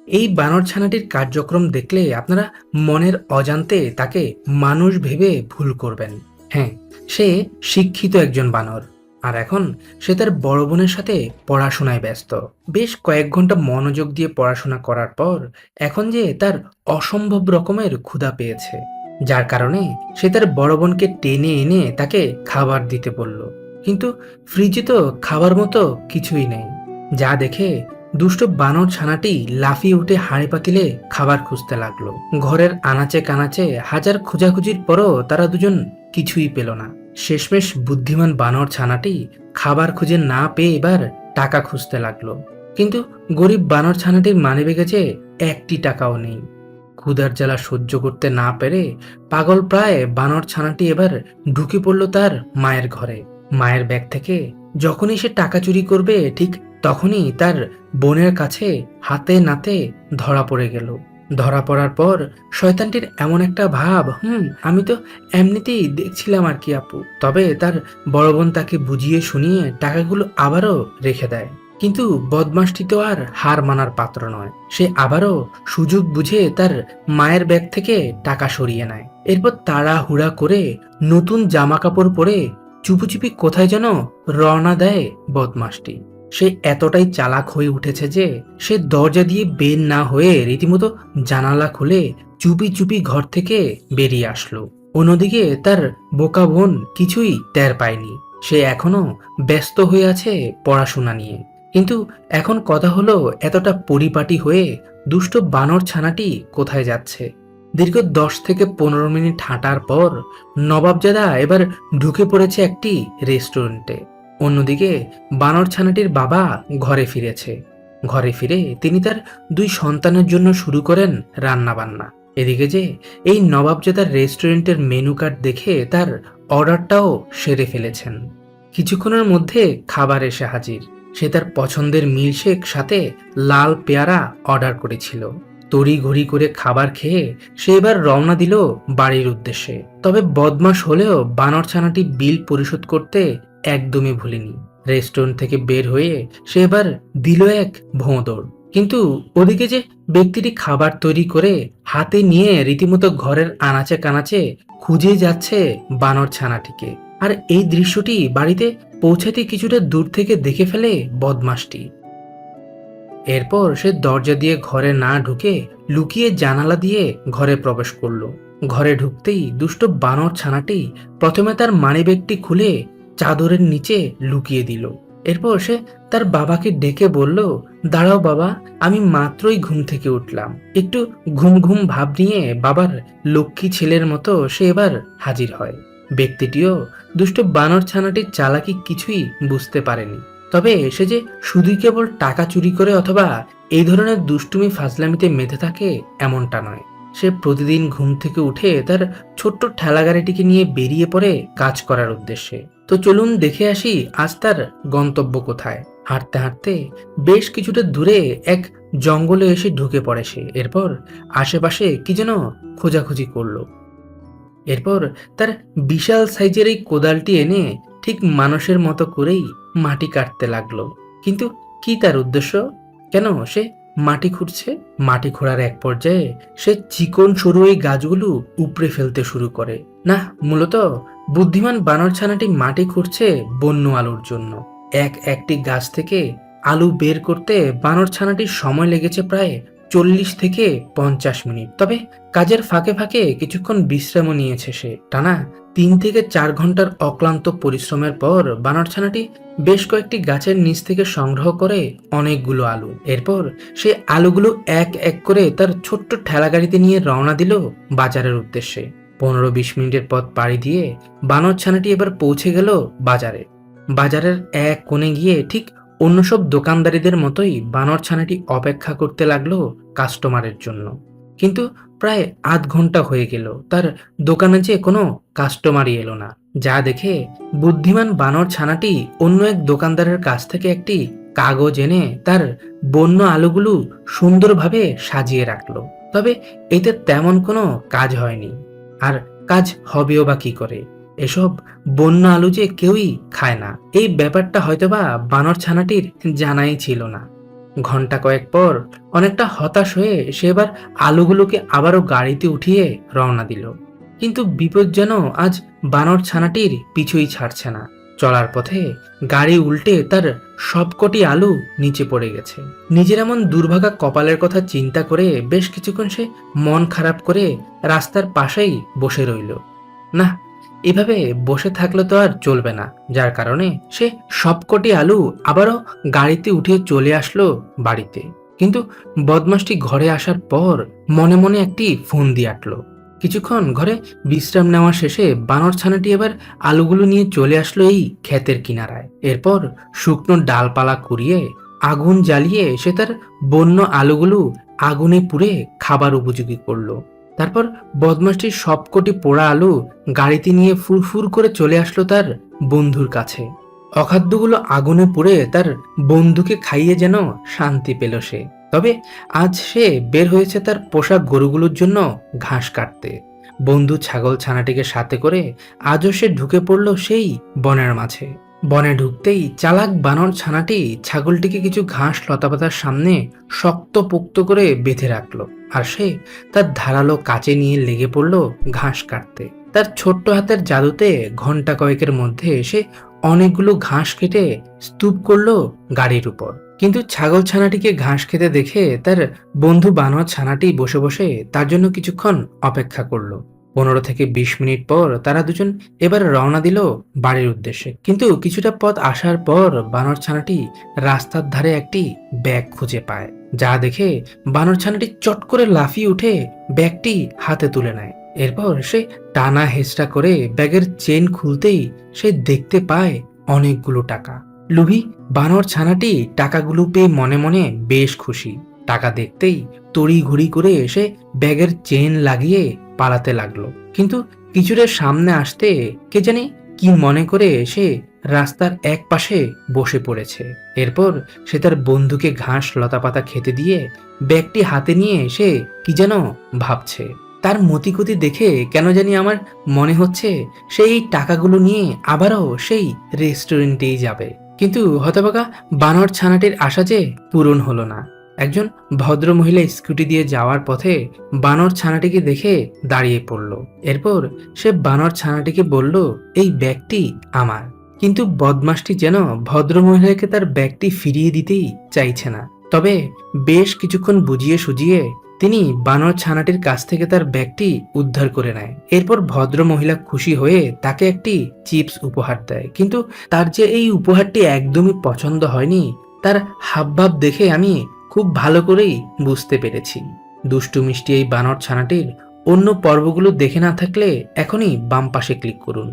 এই বানর ছানাটির কার্যক্রম দেখলে আপনারা মনের অজান্তে তাকে মানুষ ভেবে ভুল করবেন। হ্যাঁ, সে শিক্ষিত একজন বানর। আর এখন সে তার বড় বোনের সাথে পড়াশোনায় ব্যস্ত। বেশ কয়েক ঘন্টা মনোযোগ দিয়ে পড়াশোনা করার পর এখন যে তার অসম্ভব রকমের ক্ষুধা পেয়েছে, যার কারণে সে তার বড় বোনকে টেনে এনে তাকে খাবার দিতে বলল। কিন্তু ফ্রিজে তো খাবার মতো কিছুই নেই। যা দেখে দুষ্ট বানর ছানাটি লাফিয়ে উঠে হাঁড়ি পাতিলে খাবার খুঁজতে লাগলো। ঘরের আনাচে কানাচে হাজার খোঁজাখুঁজির পরও তারা দুজন কিছুই পেল না। শেষমেশ বুদ্ধিমান বানর ছানাটি খাবার খুঁজে না পেয়ে এবার টাকা খুঁজতে লাগলো। কিন্তু গরিব বানর ছানাটির মানিব্যাগে যে একটি টাকাও নেই। ক্ষুধার জ্বালা সহ্য করতে না পেরে পাগল প্রায় বানর ছানাটি এবার ঢুকে পড়ল তার মায়ের ঘরে। মায়ের ব্যাগ থেকে যখনই সে টাকা চুরি করবে ঠিক তখনই তার বোনের কাছে হাতে নাতে ধরা পড়ে গেল। ধরা পড়ার পর শয়তানটির এমন একটা ভাব, আমি তো এমনিতেই দেখছিলাম আর কি আপু। তবে তার বড় বোন তাকে বুঝিয়ে শুনিয়ে টাকাগুলো আবারও রেখে দেয়। কিন্তু বদমাসটি তো আর হার মানার পাত্র নয়। সে আবারও সুযোগ বুঝে তার মায়ের ব্যাগ থেকে টাকা সরিয়ে নেয়। এরপর তাড়াহুড়া করে নতুন জামা কাপড় পরে চুপিচুপি কোথায় যেন রওনা দেয় বদমাসটি। সে এতটাই চালাক হয়ে উঠেছে যে সে দরজা দিয়ে বের না হয়ে রীতিমতো জানালা খুলে চুপি চুপি ঘর থেকে বেরিয়ে আসলো। অন্যদিকে তার বোকা বোন কিছুই টের পায়নি। সে এখনো ব্যস্ত হয়ে আছে পড়াশোনা নিয়ে। কিন্তু এখন কথা হলো, এতটা পরিপাটি হয়ে দুষ্ট বানর ছানাটি কোথায় যাচ্ছে? দীর্ঘ 10 থেকে 15 মিনিট হাঁটার পর নবাবজাদা এবার ঢুকে পড়েছে একটি রেস্টুরেন্টে। অন্যদিকে বানর ছানাটির বাবা ঘরে ফিরেছে। ঘরে ফিরে তিনি তার 2 সন্তানের জন্য শুরু করেন রান্না বান্না। এদিকে যে এই নবাবজাদার রেস্টুরেন্টের মেনু কার্ড দেখে তার অর্ডারটাও সেরে ফেলেছেন। কিছুক্ষণের মধ্যে খাবার এসে হাজির। সে তার পছন্দের মিল্কশেক সাথে লাল পেয়ারা অর্ডার করেছিল। তড়িঘড়ি করে খাবার খেয়ে সে এবার রওনা দিল বাড়ির উদ্দেশ্যে। তবে বদমাশ হলেও বানর ছানাটি বিল পরিশোধ করতে একদমই ভুলেনি। রেস্টুরেন্ট থেকে বের হয়ে সে এবার দিল এক ভোঁদড়। কিন্তু ওদিকে যে ব্যক্তিটি খাবার তৈরি করে হাতে নিয়ে রীতিমতো ঘরের আনাচে কানাচে খুঁজে যাচ্ছে বানর ছানাটিকে। আর এই দৃশ্যটি বাড়িতে পৌঁছাতে কিছুটা দূর থেকে দেখে ফেলে বদমাসটি। এরপর সে দরজা দিয়ে ঘরে না ঢুকে লুকিয়ে জানালা দিয়ে ঘরে প্রবেশ করলো। ঘরে ঢুকতেই দুষ্ট বানর ছানাটি প্রথমে তার মানিব্যাগটি খুলে চাদরের নিচে লুকিয়ে দিল। এরপর সে তার বাবাকে ডেকে বলল, দাঁড়াও বাবা, আমি মাত্রই ঘুম থেকে উঠলাম। একটু ঘুম ঘুম ভাব নিয়ে বাবার লক্ষ্মী ছেলের মতো সে এবার হাজির হয়। ব্যক্তিটিও দুষ্ট বানর ছানাটির চালাকি কিছুই বুঝতে পারেনি। তবে সে যে শুধুই কেবল টাকা চুরি করে অথবা এই ধরনের দুষ্টুমি ফাজলামিতে মেতে থাকে এমনটা নয়। সে প্রতিদিন ঘুম থেকে উঠে তার ছোট্ট ঠেলাগাড়িটিকে নিয়ে বেরিয়ে পড়ে কাজ করার উদ্দেশ্যে। তো চলুন দেখে আসি আজ তার গন্তব্য কোথায়। হাঁটতে হাঁটতে বেশ কিছুটা দূরে এক জঙ্গলে এসে ঢুকে পড়ে সে। এরপর আশেপাশে কি যেন খোঁজাখুঁজি করলো। এরপর তার বিশাল সাইজের এই কোদালটি এনে ঠিক মানুষের মতো করেই মাটি কাটতে লাগলো। কিন্তু কি তার উদ্দেশ্য? কেন সে মাটি খুঁড়ছে? মাটি খোঁড়ার এক পর্যায়ে সে চিকন সরু এই গাছগুলো উপড়ে ফেলতে শুরু করে। না, মূলত বুদ্ধিমান বানর ছানাটি মাটি খুঁড়ছে বন্য আলুর জন্য। একটি গাছ থেকে আলু বের করতে বানর ছানাটির সময় লেগেছে প্রায় 40 থেকে 50 মিনিট। তবে কাজের ফাঁকে ফাঁকে কিছুক্ষণ বিশ্রামও নিয়েছে সে। টানা 3 থেকে 4 ঘন্টার অক্লান্ত পরিশ্রমের পর বানর ছানাটি বেশ কয়েকটি গাছের নিচ থেকে সংগ্রহ করে অনেকগুলো আলু। এরপর সে আলুগুলো এক এক করে তার ছোট্ট ঠেলাগাড়িতে নিয়ে রওনা দিল বাজারের উদ্দেশ্যে। 15-20 মিনিটের পথ পাড়ি দিয়ে বানর ছানাটি এবার পৌঁছে গেল বাজারে। বাজারের এক কোণে গিয়ে ঠিক অন্য সব দোকানদারিদের মতোই বানর ছানাটি অপেক্ষা করতে লাগলো কাস্টমারের জন্য। কিন্তু প্রায় আধ ঘন্টা হয়ে গেল, তার দোকানে যে কোনো কাস্টমারই এলো না। যা দেখে বুদ্ধিমান বানর ছানাটি অন্য এক দোকানদারের কাছ থেকে একটি কাগজ এনে তার বন্য আলুগুলো সুন্দরভাবে সাজিয়ে রাখলো। তবে এতে তেমন কোনো কাজ হয়নি, আর কাজ হবেও বা কি করে? এসব বন্য আলু যে কেউই খায় না, এই ব্যাপারটা হয়তোবা বানর ছানাটির জানাই ছিল না। ঘন্টা কয়েক পর অনেকটা হতাশ হয়ে সে এবার আলুগুলোকে আবারও গাড়িতে উঠিয়ে রওনা দিল। কিন্তু বিপদ যেন আজ বানর ছানাটির পিছুই ছাড়ছে না। চলার পথে গাড়ি উল্টে তার সবকটি আলু নিচে পড়ে গেছে। নিজের এমন দুর্ভাগা কপালের কথা চিন্তা করে বেশ কিছুক্ষণ সে মন খারাপ করে রাস্তার পাশেই বসে রইল। না, এভাবে বসে থাকলে তো আর চলবে না, যার কারণে সে সবকটি আলু আবারও গাড়িতে উঠিয়ে চলে আসলো বাড়িতে। কিন্তু বদমাসটি ঘরে আসার পর মনে মনে একটি ফোন দিয়ে আটলো। কিছুক্ষণ ঘরে বিশ্রাম নেওয়া শেষে বানর ছানাটি এবার আলুগুলো নিয়ে চলে আসলো এই ক্ষেতের কিনারায়। এরপর শুকনো ডালপালা কুড়িয়ে আগুন জ্বালিয়ে সে তার বন্য আলুগুলো আগুনে পুড়ে খাবার উপযোগী করলো। তারপর বদমাসটির সবকটি পোড়া আলু গাড়িতে নিয়ে ফুরফুর করে চলে আসলো তার বন্ধুর কাছে। অখাদ্যগুলো আগুনে পুড়ে তার বন্ধুকে খাইয়ে যেন শান্তি পেল সে। তবে আজ সে বের হয়েছে তার পোষা গরুগুলোর জন্য ঘাস কাটতে। বন্ধু ছাগল ছানাটিকে সাথে করে আজও সে ঢুকে পড়ল সেই বনের মাঝে। বনে ঢুকতেই চালাক বানর ছানাটি ছাগলটিকে কিছু ঘাস লতাপাতার সামনে শক্ত পোক্ত করে বেঁধে রাখলো, আর সে তার ধারালো কাঁচে নিয়ে লেগে পড়ল ঘাস কাটতে। তার ছোট্ট হাতের জাদুতে ঘন্টা কয়েকের মধ্যে সে অনেকগুলো ঘাস কেটে স্তূপ করলো গাড়ির উপর। কিন্তু ছাগল ছানাটিকে ঘাস খেতে দেখে তার বন্ধু বানর ছানাটি বসে বসে তার জন্য কিছুক্ষণ অপেক্ষা করলো। 15 থেকে 20 মিনিট পর তারা দুজন এবার রওনা দিল বাড়ির উদ্দেশ্যে। কিন্তু কিছুটা পথ আসার পর বানর ছানাটি রাস্তার ধারে একটি ব্যাগ খুঁজে পায়, যা দেখে বানর ছানাটি চট করে লাফিয়ে উঠে ব্যাগটি হাতে তুলে নেয়। এরপর সে টানা হেঁচড়া করে ব্যাগের চেন খুলতেই সে দেখতে পায় অনেকগুলো টাকা। লুভি বানর ছানাটি টাকাগুলো পেয়ে মনে মনে বেশ খুশি। টাকা দেখতেই তড়িঘড়ি করে এসে ব্যাগের চেন লাগিয়ে পালাতে লাগলো। কিন্তু কিছুটা সামনে আসতে কে জানি কি মনে করে সে রাস্তার এক পাশে বসে পড়েছে। এরপর সে তার বন্ধুকে ঘাস লতাপাতা খেতে দিয়ে ব্যাগটি হাতে নিয়ে সে কি যেন ভাবছে। তার মতিগতি দেখে কেন জানি আমার মনে হচ্ছে সেই টাকাগুলো নিয়ে আবারও সেই রেস্টুরেন্টেই যাবে। কিন্তু হতভাগা বানর ছানাটির আশা যে পূরণ হলো না। একজন ভদ্র মহিলা স্কুটি দিয়ে যাওয়ার পথে বানর ছানাটিকে দেখে দাঁড়িয়ে পড়ল। এরপর সে বানর ছানাটিকে বলল, এই ব্যাগটি আমার। কিন্তু বদমাসটি যেন ভদ্র মহিলাকে তার ব্যাগটি ফিরিয়ে দিতেই চাইছে না। তবে বেশ কিছুক্ষণ বুঝিয়ে সুজিয়ে তিনি বানর ছানাটির কাছ থেকে তার ব্যাগটি উদ্ধার করে নেয়। এরপর ভদ্র মহিলা খুশি হয়ে তাকে একটি চিপস উপহার দেয়। কিন্তু তার যে এই উপহারটি একদমই পছন্দ হয়নি, তার হাবভাব দেখে আমি খুব ভালো করেই বুঝতে পেরেছি। দুষ্টু মিষ্টি এই বানর ছানাটির অন্য পর্বগুলো দেখে না থাকলে এখনই বাম পাশে ক্লিক করুন।